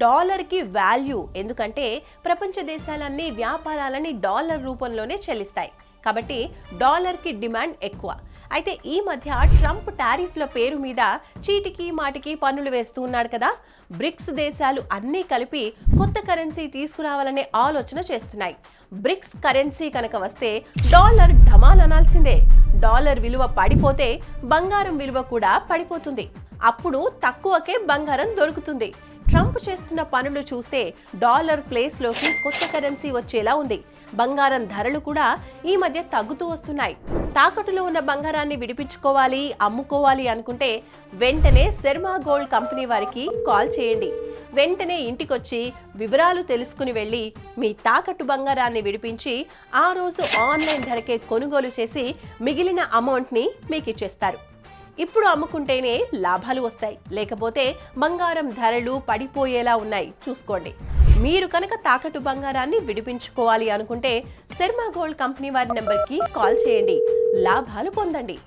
డాలర్కి value, ఎందుకంటే ప్రపంచ దేశాలన్నీ వ్యాపారాలని డాలర్ రూపంలోనే చెల్లిస్తాయి కాబట్టి డాలర్కి డిమాండ్ ఎక్కువ. అయితే ఈ మధ్య ట్రంప్ టారిఫ్ల పేరు మీద చీటికి మాటికి పన్నులు వేస్తూ ఉన్నాడు కదా. బ్రిక్స్ దేశాలు అన్నీ కలిపి కొత్త కరెన్సీ తీసుకురావాలనే ఆలోచన చేస్తున్నాయి. బ్రిక్స్ కరెన్సీ కనుక వస్తే డాలర్ ఢమాల్ అనాల్సిందే. డాలర్ విలువ పడిపోతే బంగారం విలువ కూడా పడిపోతుంది. అప్పుడు తక్కువకే బంగారం దొరుకుతుంది. ట్రంప్ చేస్తున్న పనులు చూస్తే డాలర్ ప్లేస్లోకి కొత్త కరెన్సీ వచ్చేలా ఉంది. బంగారం ధరలు కూడా ఈ మధ్య తగ్గుతూ వస్తున్నాయి. తాకట్టులో ఉన్న బంగారాన్ని విడిపించుకోవాలి, అమ్ముకోవాలి అనుకుంటే వెంటనే శర్మ గోల్డ్ కంపెనీ వారికి కాల్ చేయండి. వెంటనే ఇంటికొచ్చి వివరాలు తెలుసుకుని వెళ్ళి మీ తాకట్టు బంగారాన్ని విడిపించి ఆ రోజు ఆన్లైన్ ధరకే కొనుగోలు చేసి మిగిలిన అమౌంట్ని మీకు ఇచ్చేస్తారు. ఇప్పుడు అమ్ముకుంటేనే లాభాలు వస్తాయి, లేకపోతే బంగారం ధరలు పడిపోయేలా ఉన్నాయి. చూసుకోండి. మీరు కనుక తాకట్టు బంగారాన్ని విడిపించుకోవాలి అనుకుంటే శర్మ గోల్డ్ కంపెనీ వారి నెంబర్కి కాల్ చేయండి, లాభాలు పొందండి.